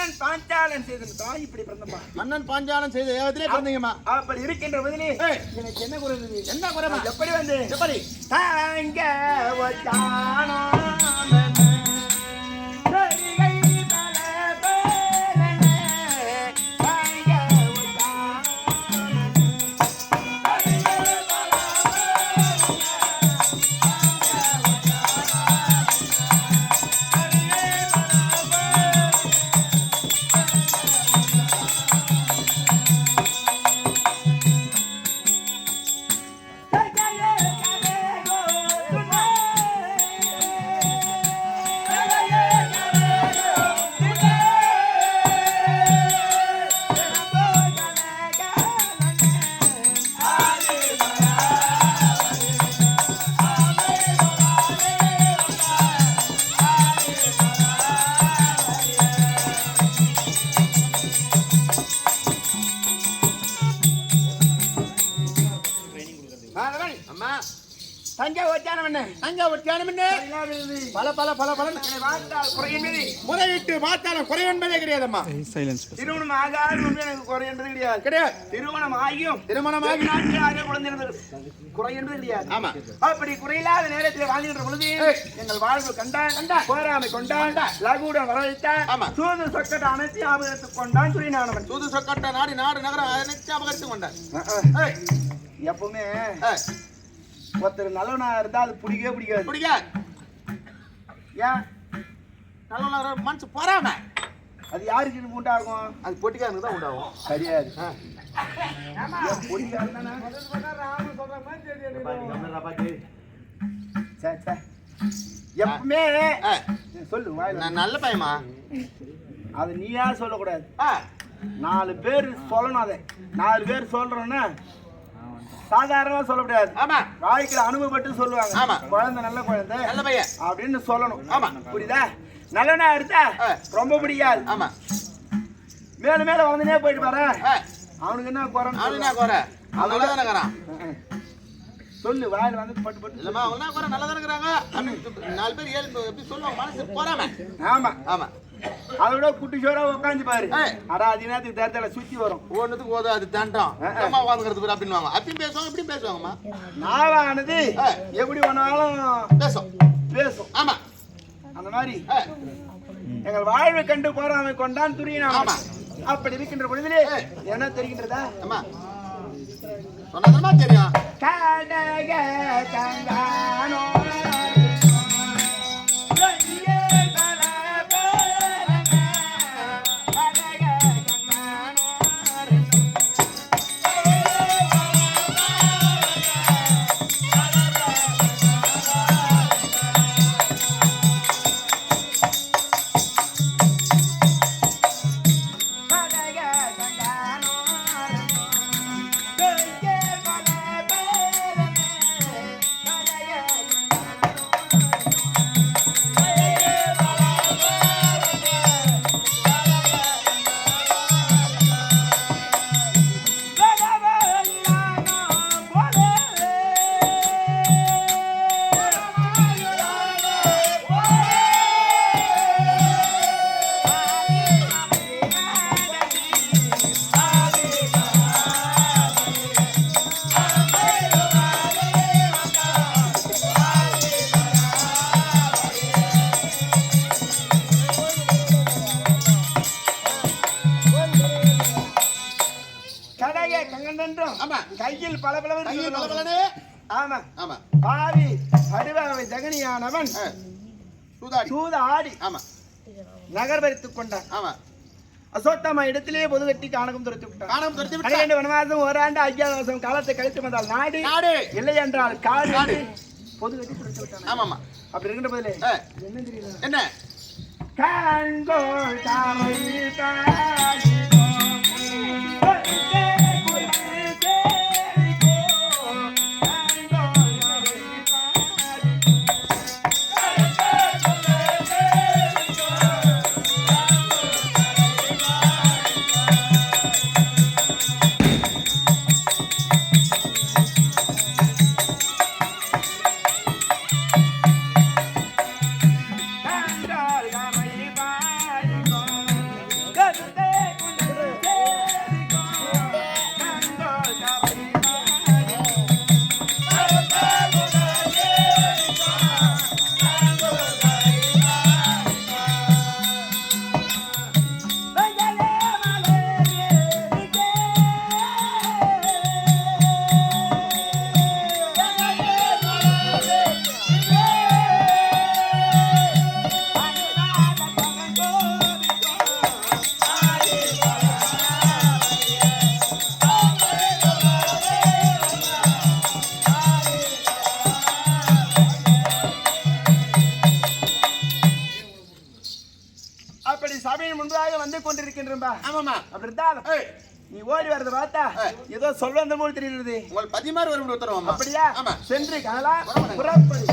மன்னன் பாஞ்சாலன் செய்தான் இப்படி பிறந்தமா. மன்னன் பாஞ்சாலன் செய்த ஏகத்திலே பிறந்தீங்கம்மா. அப்படி இருக்கின்ற பதிலே எனக்கு என்ன குறை? என்ன குறைமா? எப்படி வந்து எப்படி தாங்க வச்சானா முறையிட்டு பார்த்தாலும் குறை என்பதே கிடையாதம்மா. திருமணம் ஆகாது எனக்கு குறை என்பது கிடையாது. திருமணம் ஆகியும் குறை என்பது கிடையாது. ஆமா. அப்படி குறையில்லாத நேரத்தில் வாழ்கின்ற பொழுது எங்கள் வாழ்வு கண்டா போராமை கொண்டான் லகுடன் வரவைத்தான் சூது சொக்கட்ட அனைத்து ஞாபகத்துக் கொண்டான் துரிநானவன். சூது சொக்கட்ட நாடு நகரம் அனைத்து ஞாபகத்துக் கொண்டான். எப்பவுமே ஒருத்தர் நல்லவனா இருந்தா அது பிடிக்காது. ஏன் நல்லவனா மனசு போறாம அது யாருக்கு உண்டாகும்? அது பொட்டிக்காரனுக்கு தான் உண்டாகும். கிடையாது. எப்பவுமே சொல்லு நான் நல்ல பையமா. அது நீயா சொல்லக்கூடாது. 4 பேர் சொல்லணும். அதை 4 பேர் சொல்றோன்னா சாதாரணமா சொல்ல முடியாது. ஆமா. வாழ்க்கையில அனுபவப்பட்டு சொல்லுவாங்க. ஆமா. குழந்தை நல்ல குழந்தை நல்ல பையன் அப்படின்னு சொல்லணும். ஆமா. புரியுதா? நல்லவனா இருந்தா ரொம்ப பிடிக்காது. ஆமா. மேல மேல வந்துனே போயிட்டு பாரு. அவனுக்கு என்ன குறை? நல்லதானே இருக்கிறான். சொல்லு வாயில வந்து பட்டு பட்டு. இல்லம்மா அவங்க குறை நல்லதானே இருக்கிறாங்க. 4 பேர் 7 எப்படி சொல்லுவாங்க மனசு போறாம. ஆமா ஆமா. அதோட குட்டி சோரா உட்காந்து பாரு. அடா அதினத்துக்கு தேர்தல சுத்தி வரும். ஒண்ணுத்துக்கு ஓத அது தண்டம். அம்மா உட்காந்துக்கிறது அப்படின்னுவாங்க. அப்பயும் பேசுவாங்க இப்படியும் பேசுவாங்கம்மா. நாவானது எப்படி வேணாலும் பேசும். ஆமா. அந்த மாதிரி எங்கள் வாழ்வை கண்டு போறாமை கொண்டான் துரியனான். ஆமா. அப்படி இருக்கின்ற பொழுதிலே என்ன தெரிகின்றதா? அம்மா சொன்னதுமா தெரியும். கடக கங்கானோ கையில் பலபலவென்று. ஆமா ஆமா. பாவி படுவாவை ஜகனியானவன் சூதாடி நகர்வரித்துக் கொண்டான். ஆமா. அசோத்தமா இடத்திலேயே பொது கட்டி காணகம் துரத்தி விட்டான். வனவாசம் ஓராண்டு 5 வருஷம் காலத்தை கழித்து வந்தால் நாடு இல்லை என்றால் காடு பொது கட்டி துரத்தி விட்டான். ஆமாமா. அப்படி இருக்கின்ற பதிலே என்ன தெரியல? என்ன காண்கோள் தாமை அப்படி சபையின் முன்பாக வந்து கொண்டிருக்கின்றா. ஆமாமா. அப்படித்தான் நீ ஓடி வரத பார்த்தா ஏதோ சொல்ல வந்த போல் தெரியுது. உங்கள் பதிமாறு வரும் உத்தரவாமா. அப்படியா? ஆமா. சென்று காணலாம் புறப்படி.